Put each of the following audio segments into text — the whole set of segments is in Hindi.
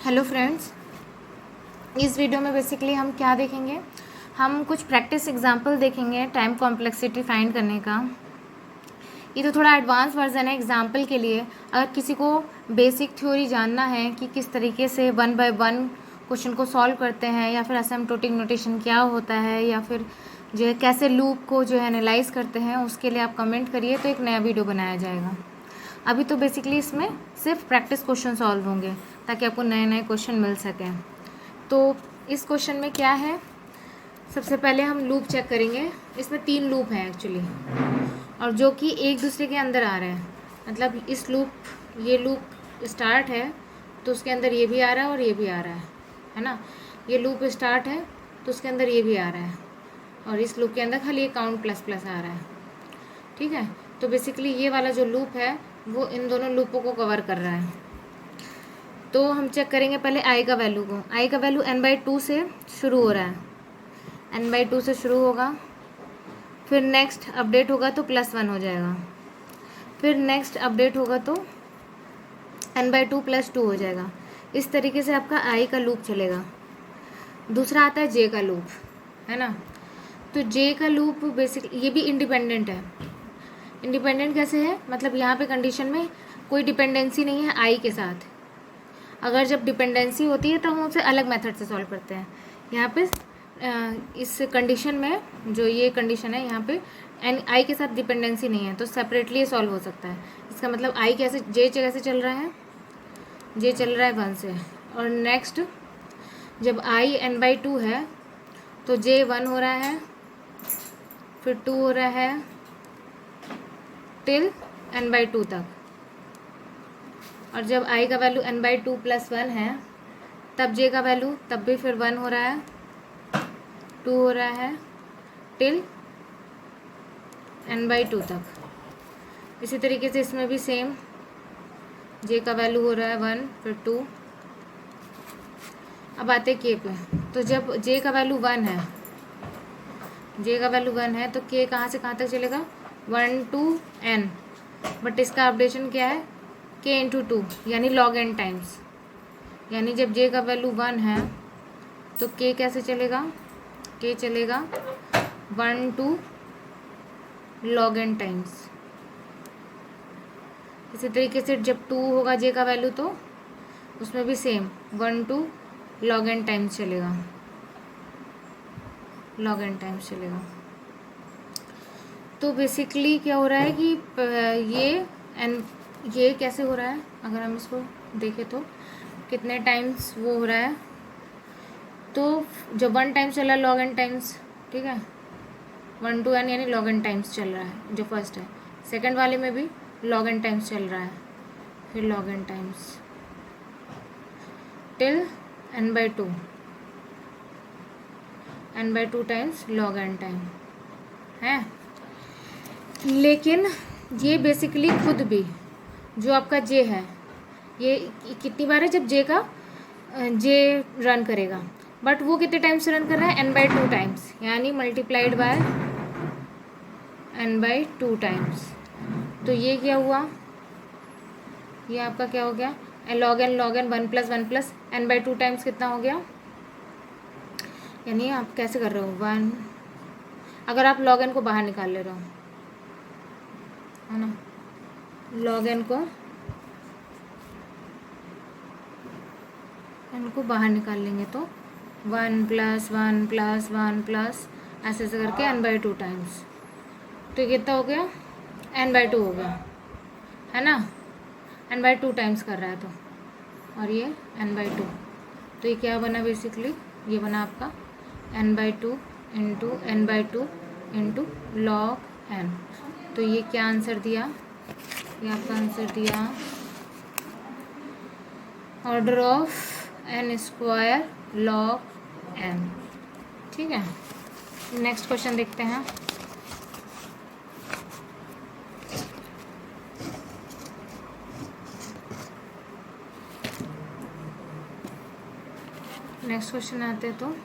हेलो फ्रेंड्स, इस वीडियो में बेसिकली हम क्या देखेंगे। हम कुछ प्रैक्टिस एग्जांपल देखेंगे टाइम कॉम्प्लेक्सिटी फाइंड करने का। ये तो थोड़ा एडवांस वर्जन है एग्जांपल के लिए। अगर किसी को बेसिक थ्योरी जानना है कि किस तरीके से 1 बाय 1 क्वेश्चन को सॉल्व करते हैं, या फिर एसिम्प्टोटिक नोटेशन क्या होता है, या फिर जो है कैसे लूप को जो है एनालाइज करते हैं, उसके लिए आप कमेंट करिए तो एक नया वीडियो बनाया जाएगा। अभी तो बेसिकली इसमें सिर्फ प्रैक्टिस क्वेश्चन सॉल्व होंगे ताकि आपको नए नए क्वेश्चन मिल सकें। तो इस क्वेश्चन में क्या है, सबसे पहले हम लूप चेक करेंगे। इसमें 3 लूप हैं एक्चुअली, और जो कि एक दूसरे के अंदर आ रहे हैं। मतलब ये लूप स्टार्ट है तो उसके अंदर ये भी आ रहा है और ये भी आ रहा है ना। ये लूप स्टार्ट है तो उसके अंदर ये भी आ रहा है, और इस लूप के अंदर खाली ये काउंट प्लस प्लस आ रहा है। ठीक है, तो बेसिकली ये वाला जो लूप है वो इन दोनों लूपों को कवर कर रहा है। तो हम चेक करेंगे पहले आई का वैल्यू को। आई का वैल्यू n/2 से शुरू हो रहा है, n/2 से शुरू होगा, फिर नेक्स्ट अपडेट होगा तो +1 हो जाएगा, फिर नेक्स्ट अपडेट होगा तो n/2 + 2 हो जाएगा। इस तरीके से आपका आई का लूप चलेगा। दूसरा आता है जे का लूप, है ना। तो जे का लूप बेसिकली ये भी इंडिपेंडेंट है। इंडिपेंडेंट कैसे है, मतलब यहाँ पे कंडीशन में कोई डिपेंडेंसी नहीं है आई के साथ। अगर जब डिपेंडेंसी होती है तो हम उसे अलग मेथड से सॉल्व करते हैं। यहाँ पे इस कंडीशन में जो ये कंडीशन है, यहाँ पे एन आई के साथ डिपेंडेंसी नहीं है, तो सेपरेटली ये सॉल्व हो सकता है। इसका मतलब आई जे कैसे चल रहा है, जे चल रहा है 1 से, और नेक्स्ट जब आई n/2 है तो जे 1 हो रहा है, फिर 2 हो रहा है टिल n/2 तक। और जब आई का वैल्यू n/2 + 1 है तब जे का वैल्यू तब भी फिर 1 हो रहा है, 2 हो रहा है टिल n/2 तक। इसी तरीके से इसमें भी सेम, जे का वैल्यू हो रहा है 1 फिर 2। अब आते के पे। तो जब जे का वैल्यू 1 है, जे का वैल्यू 1 है तो के कहाँ से कहाँ तक चलेगा, 1 to n, बट इसका अपडेशन क्या है k × 2 यानी log n टाइम्स। यानी जब j का वैल्यू 1 है तो k कैसे चलेगा, k चलेगा 1 to log n टाइम्स। इसी तरीके से जब 2 होगा j का वैल्यू तो उसमें भी same 1 to log n times चलेगा, log n टाइम्स चलेगा। तो बेसिकली क्या हो रहा है कि ये कैसे हो रहा है, अगर हम इसको देखें तो कितने टाइम्स वो हो रहा है। तो जब 1 टाइम्स चल रहा है log n टाइम्स, ठीक है, 1 to n यानी log n टाइम्स चल रहा है जो फर्स्ट है। सेकंड वाले में भी log n टाइम्स चल रहा है, फिर log n times till n/2 times log n time है। लेकिन ये बेसिकली खुद भी जो आपका जे है, ये कितनी बार है, जब जे रन करेगा, बट वो कितने टाइम्स से रन कर रहा है, n/2 टाइम्स, यानी मल्टीप्लाइड बाय n/2 टाइम्स। तो ये क्या हुआ, ये आपका क्या हो गया, log n 1 + 1 + n/2 टाइम्स कितना हो गया। यानी आप कैसे कर रहे हो 1, अगर आप log n को बाहर निकाल ले रहे हो, है ना, log n को बाहर निकाल लेंगे तो 1 + 1 + 1 + ऐसे ऐसे करके n/2 टाइम्स। तो ये कितना हो गया, n/2 हो गया, है ना, n/2 टाइम्स कर रहा है तो, और ये n/2। तो ये क्या बना बेसिकली, ये बना आपका n/2 × n/2 × log n। तो ये क्या आंसर दिया, ये आपका आंसर दिया order of n² log n। ठीक है, नेक्स्ट क्वेश्चन देखते हैं। नेक्स्ट क्वेश्चन आते हैं तो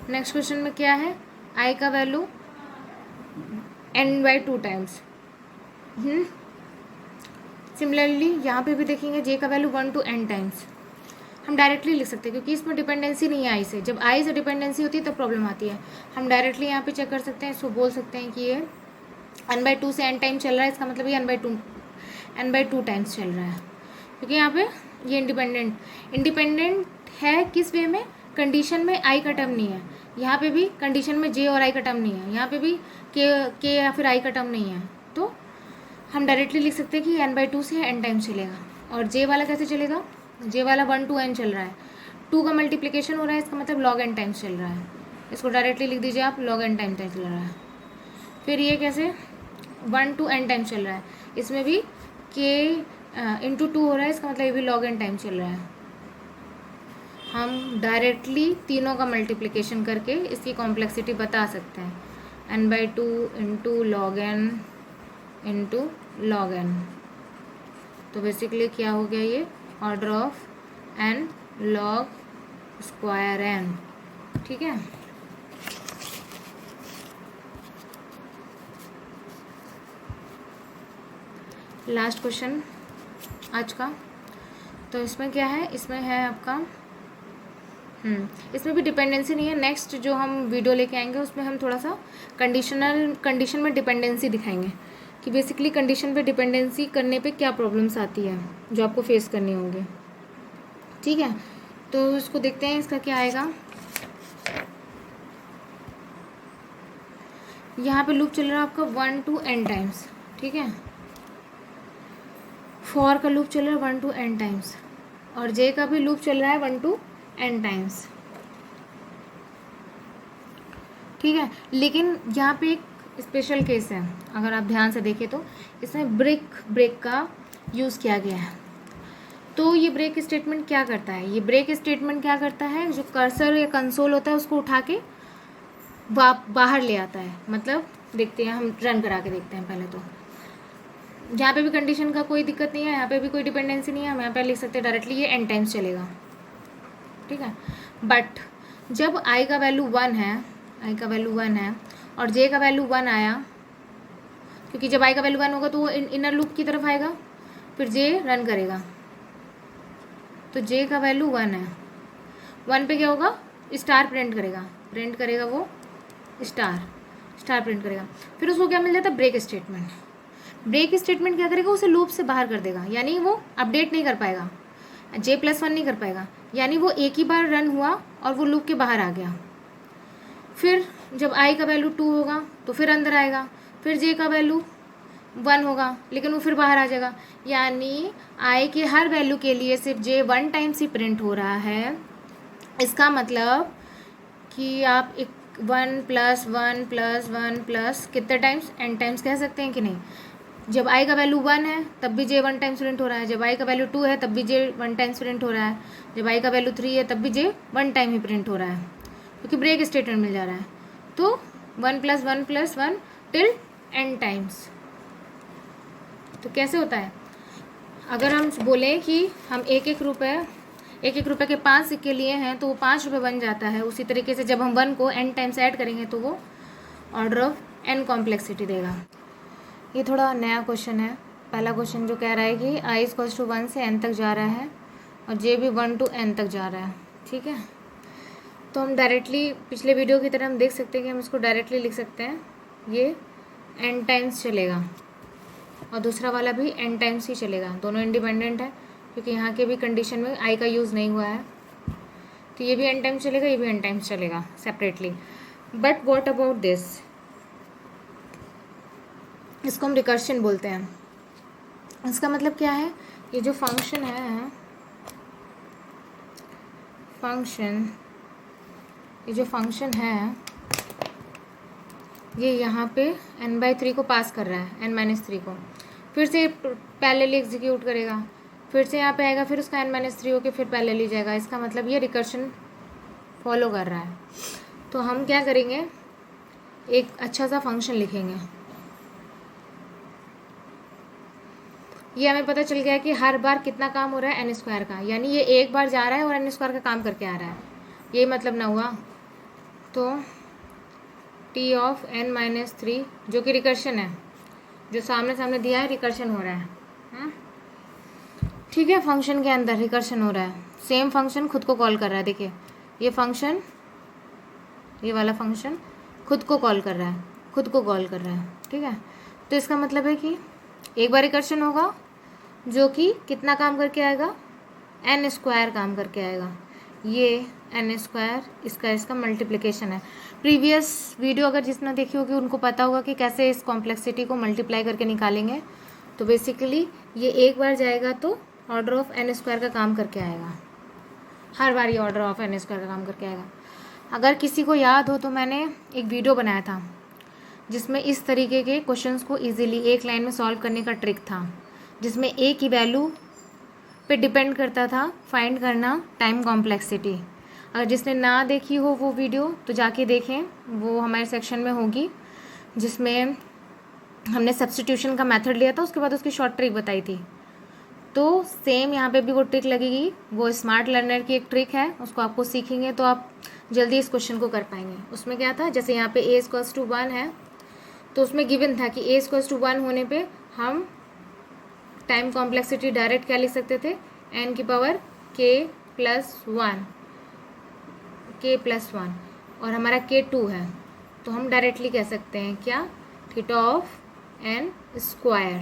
नेक्स्ट क्वेश्चन में क्या है, आई का वैल्यू n/2 टाइम्स। सिमिलरली यहाँ पे भी देखेंगे जे का वैल्यू 1 to n टाइम्स। हम डायरेक्टली लिख सकते हैं क्योंकि इसमें डिपेंडेंसी नहीं है आई से। जब आई से डिपेंडेंसी होती है तब प्रॉब्लम आती है। हम डायरेक्टली यहाँ पे चेक कर सकते हैं, इसको बोल सकते हैं कि ये n/2 से n टाइम चल रहा है, इसका मतलब ये n/2 टाइम्स चल रहा है, क्योंकि यहाँ पे ये इंडिपेंडेंट है। किस वे में? कंडीशन में आई का टर्म नहीं है, यहाँ पे भी कंडीशन में जे और आई का टर्म नहीं है, यहाँ पे भी के या फिर आई का टर्म नहीं है। तो हम डायरेक्टली लिख सकते हैं कि n/2 से n टाइम चलेगा। और जे वाला कैसे चलेगा? जे वाला 1 to n चल रहा है, 2 का मल्टीप्लिकेशन हो रहा है, इसका मतलब log n टाइम्स चल रहा है। इसको डायरेक्टली लिख दीजिए आप, log n टाइम तक चल रहा है। फिर ये कैसे? 1 to n टाइम चल रहा है, इसमें भी k इंटू 2 हो रहा है, इसका मतलब ये भी log n टाइम चल रहा है। हम डायरेक्टली तीनों का मल्टीप्लिकेशन करके इसकी कॉम्प्लेक्सिटी बता सकते हैं, n/2 into log n into log n। तो बेसिकली क्या हो गया ये? Order of n log square n। ठीक है, लास्ट क्वेश्चन आज का। तो इसमें क्या है? इसमें है आपका इसमें भी डिपेंडेंसी नहीं है। नेक्स्ट जो हम वीडियो लेके आएंगे उसमें हम थोड़ा सा कंडीशन में डिपेंडेंसी दिखाएंगे कि बेसिकली कंडीशन पे डिपेंडेंसी करने पे क्या प्रॉब्लम्स आती है जो आपको फेस करनी होंगी। ठीक है, तो इसको देखते हैं, इसका क्या आएगा। यहाँ पे लूप चल रहा है आपका 1 to n टाइम्स। ठीक है, फॉर का लूप चल रहा है 1 to n टाइम्स, और जे का भी लूप चल रहा है 1 to n टाइम्स। ठीक है, लेकिन यहाँ पे एक स्पेशल केस है, अगर आप ध्यान से देखें तो इसमें ब्रेक का यूज़ किया गया है। तो ये ब्रेक स्टेटमेंट क्या करता है? ये ब्रेक स्टेटमेंट क्या करता है? जो कर्सर या कंसोल होता है उसको उठा के बाहर ले आता है। मतलब देखते हैं, हम रन करा के देखते हैं पहले। तो यहाँ पे भी कंडीशन का कोई दिक्कत नहीं है, यहाँ पे भी कोई डिपेंडेंसी नहीं है, हम यहाँ पे लिख सकते हैं डायरेक्टली ये n टाइम्स चलेगा। ठीक है, बट जब i का वैल्यू 1 है, i का वैल्यू 1 है और j का वैल्यू 1 आया, क्योंकि जब i का वैल्यू 1 होगा तो वो इनर लूप की तरफ आएगा, फिर j रन करेगा। तो j का वैल्यू 1 है, 1 पे क्या होगा? स्टार प्रिंट करेगा वो स्टार प्रिंट करेगा। फिर उसको क्या मिल जाता है? ब्रेक स्टेटमेंट क्या करेगा? उसे लूप से बाहर कर देगा, यानी वो अपडेट नहीं कर पाएगा, j+1 नहीं कर पाएगा, यानी वो एक ही बार रन हुआ और वो लूप के बाहर आ गया। फिर जब i का वैल्यू 2 होगा तो फिर अंदर आएगा, फिर j का वैल्यू 1 होगा लेकिन वो फिर बाहर आ जाएगा, यानी i के हर वैल्यू के लिए सिर्फ j 1 टाइम्स ही प्रिंट हो रहा है। इसका मतलब कि आप एक 1 + 1 + 1 + कितने टाइम्स? n टाइम्स कह सकते हैं कि नहीं? जब i का वैल्यू 1 है तब भी j 1 टाइम्स प्रिंट हो रहा है, जब i का वैल्यू 2 है तब भी j 1 टाइम्स प्रिंट हो रहा है, जब i का वैल्यू 3 है तब भी j 1 टाइम ही प्रिंट हो रहा है, क्योंकि ब्रेक स्टेटमेंट मिल जा रहा है। तो 1 + 1 + 1 टिल n टाइम्स। तो कैसे होता है? अगर हम बोलें कि हम एक एक रुपये के 5 सिक्के लिए हैं तो वो 5 रुपये बन जाता है। उसी तरीके से जब हम 1 को n टाइम्स ऐड करेंगे तो वो ऑर्डर ऑफ n कॉम्प्लेक्सिटी देगा। ये थोड़ा नया क्वेश्चन है। पहला क्वेश्चन जो कह रहा है कि i = 1 से n तक जा रहा है और j भी 1 to n तक जा रहा है। ठीक है, तो हम डायरेक्टली पिछले वीडियो की तरह हम देख सकते हैं कि हम इसको डायरेक्टली लिख सकते हैं, ये n टाइम्स चलेगा और दूसरा वाला भी n टाइम्स ही चलेगा। दोनों इंडिपेंडेंट है क्योंकि यहाँ के भी कंडीशन में i का यूज़ नहीं हुआ है, तो ये भी n टाइम्स चलेगा, ये भी n टाइम्स चलेगा separately. But what about this? इसको हम रिकर्शन बोलते हैं। इसका मतलब क्या है? ये जो फंक्शन है, ये जो फंक्शन है ये यहाँ पे n/3 को पास कर रहा है, n-3 को, फिर से पैरेलली एग्जीक्यूट करेगा, फिर से यहाँ पे आएगा, फिर उसका n-3 होके फिर पैरेलली जाएगा। इसका मतलब ये रिकर्शन फॉलो कर रहा है। तो हम क्या करेंगे, एक अच्छा सा फंक्शन लिखेंगे। ये हमें पता चल गया कि हर बार कितना काम हो रहा है n² का, यानी ये एक बार जा रहा है और n² का काम करके आ रहा है, यही मतलब ना हुआ। तो t ऑफ n-3 जो कि रिकर्शन है, जो सामने दिया है रिकर्शन हो रहा है। ठीक है, फंक्शन के अंदर रिकर्शन हो रहा है, सेम फंक्शन खुद को कॉल कर रहा है। देखिए ये फंक्शन, ये वाला फंक्शन खुद को कॉल कर रहा है, खुद को कॉल कर रहा है। ठीक है, तो इसका मतलब है कि एक बार रिकर्शन होगा जो कि कितना काम करके आएगा, n स्क्वायर काम करके आएगा। ये n स्क्वायर इसका मल्टीप्लिकेशन है। प्रीवियस वीडियो अगर जिसने देखी होगी उनको पता होगा कि कैसे इस कॉम्प्लेक्सिटी को मल्टीप्लाई करके निकालेंगे। तो बेसिकली ये एक बार जाएगा तो ऑर्डर ऑफ n स्क्वायर का काम करके आएगा, हर बार ये ऑर्डर ऑफ n स्क्वायर का काम करके आएगा। अगर किसी को याद हो तो मैंने एक वीडियो बनाया था जिसमें इस तरीके के क्वेश्चंस को इजीली एक लाइन में सॉल्व करने का ट्रिक था, जिसमें a की वैल्यू पे डिपेंड करता था फाइंड करना टाइम कॉम्प्लेक्सिटी। अगर जिसने ना देखी हो वो वीडियो तो जाके देखें, वो हमारे सेक्शन में होगी, जिसमें हमने सब्स्टिट्यूशन का मेथड लिया था, उसके बाद उसकी शॉर्ट ट्रिक बताई थी। तो सेम यहाँ पे भी वो ट्रिक लगेगी, वो स्मार्ट लर्नर की एक ट्रिक है, उसको आपको सीखेंगे तो आप जल्दी इस क्वेश्चन को कर पाएंगे। उसमें क्या था, जैसे यहाँ पे a इक्वल्स टू 1 है तो उसमें गिवन था कि a इक्वल्स टू 1 होने पे हम टाइम कॉम्प्लेक्सिटी डायरेक्ट क्या लिख सकते थे, n की पावर k प्लस 1 और हमारा k 2 है, तो हम डायरेक्टली कह सकते हैं क्या, theta of n square,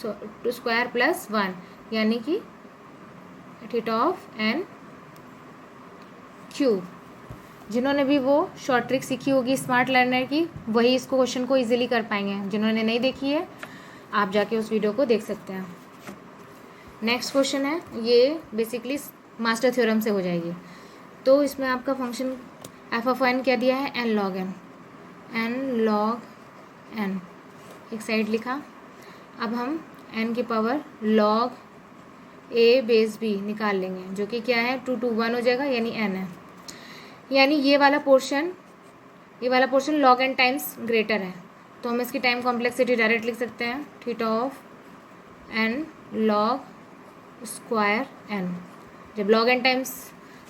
so square plus 1, यानी कि थीटा ऑफ n क्यूब। जिन्होंने भी वो शॉर्ट ट्रिक सीखी होगी स्मार्ट लर्नर की, वही इसको क्वेश्चन को इजीली कर पाएंगे। जिन्होंने नहीं देखी है आप जाके उस वीडियो को देख सकते हैं। नेक्स्ट क्वेश्चन है, ये बेसिकली मास्टर थ्योरम से हो जाएगी। तो इसमें आपका फंक्शन एफ ऑफ एन क्या दिया है, एन लॉग एन एक साइड लिखा। अब हम एन की पावर लॉग ए बेस बी निकाल लेंगे, जो कि क्या है 2 to 1 हो जाएगा, यानी एन है। यानी ये वाला portion log n times greater है, तो हम इसकी टाइम कॉम्प्लेक्सिटी डायरेक्ट लिख सकते हैं, theta of n log square n. जब लॉग एन टाइम्स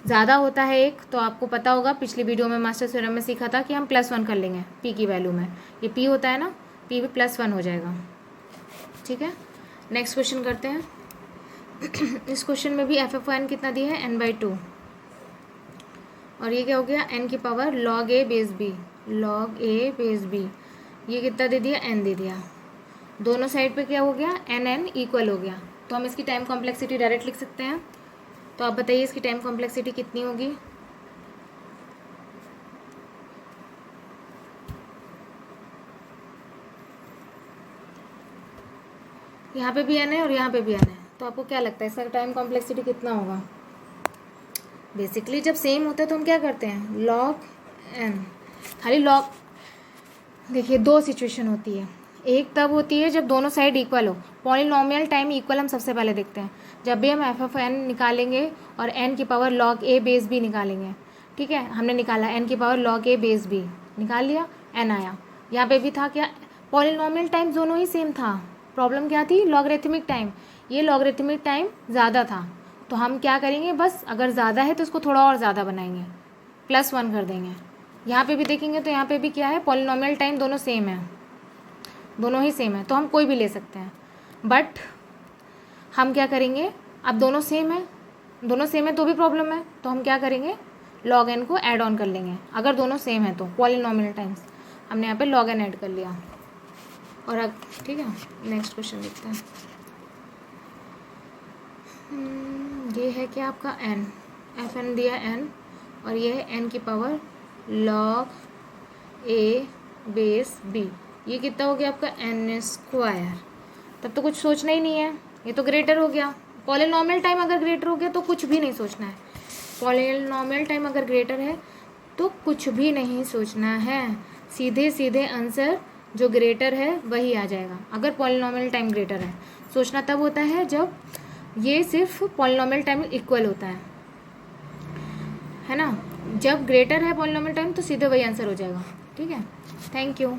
ज़्यादा होता है एक, तो आपको पता होगा पिछली वीडियो में मास्टर थ्योरम में सीखा था कि हम +1 कर लेंगे p की वैल्यू में। ये p होता है ना, p भी +1 हो जाएगा। ठीक है, नेक्स्ट क्वेश्चन करते हैं। इस क्वेश्चन में भी एफ ऑफ एन कितना दिया है, n/2, और ये क्या हो गया, n की power log a base b। ये कितना दे दिया, n दे दिया। दोनों साइड पे क्या हो गया, n इक्वल हो गया, तो हम इसकी टाइम कॉम्प्लेक्सिटी डायरेक्ट लिख सकते हैं। तो आप बताइए इसकी टाइम कॉम्प्लेक्सिटी कितनी होगी। यहाँ पे भी n है और यहाँ पे भी n है, तो आपको क्या लगता है इसका टाइम कॉम्प्लेक्सिटी कितना होगा। बेसिकली जब सेम होता है तो हम क्या करते हैं, लॉग n, खाली लॉग। देखिए दो सिचुएशन होती है, एक तब होती है जब दोनों साइड इक्वल हो। पॉलिनोमियल टाइम इक्वल हम सबसे पहले देखते हैं, जब भी हम एफ ऑफ एन निकालेंगे और n की पावर लॉग ए बेस बी निकालेंगे। ठीक है, हमने निकाला n की पावर लॉग ए बेस बी, निकाल लिया, n आया। यहाँ पे भी था क्या, पॉलिनोमियल टाइम दोनों ही सेम था, प्रॉब्लम क्या थी, लॉगरिथमिक टाइम। ये लॉगरिथमिक टाइम ज़्यादा था, तो हम क्या करेंगे, बस अगर ज़्यादा है तो इसको थोड़ा और ज़्यादा बनाएंगे, +1 कर देंगे। यहाँ पे भी देखेंगे तो यहाँ पे भी क्या है, पॉलिनोमियल टाइम दोनों सेम है, दोनों ही सेम है, तो हम कोई भी ले सकते हैं। बट हम क्या करेंगे, अब दोनों सेम है तो भी प्रॉब्लम है, तो हम क्या करेंगे, लॉग एन को ऐड ऑन कर लेंगे। अगर दोनों सेम है तो पॉलिनोमियल टाइम्स हमने यहाँ पे लॉग एन ऐड कर लिया। और अब ठीक है, नेक्स्ट क्वेश्चन देखते हैं। ये है क्या आपका n, एफ एन दिया n, और ये है n की power log a base b। ये कितना हो गया आपका n स्क्वायर। तब तो कुछ सोचना ही नहीं है, ये तो ग्रेटर हो गया। पॉलिनोमियल टाइम अगर ग्रेटर हो गया तो कुछ भी नहीं सोचना है, पॉलिनोमियल टाइम अगर ग्रेटर है तो कुछ भी नहीं सोचना है, सीधे आंसर जो ग्रेटर है वही आ जाएगा। अगर पॉलिनोमियल टाइम ग्रेटर है, सोचना तब होता है जब ये सिर्फ पॉलिनोमियल टाइम इक्वल होता है ना। जब ग्रेटर है पॉलिनोमियल टाइम तो सीधे वही आंसर हो जाएगा। ठीक है, थैंक यू।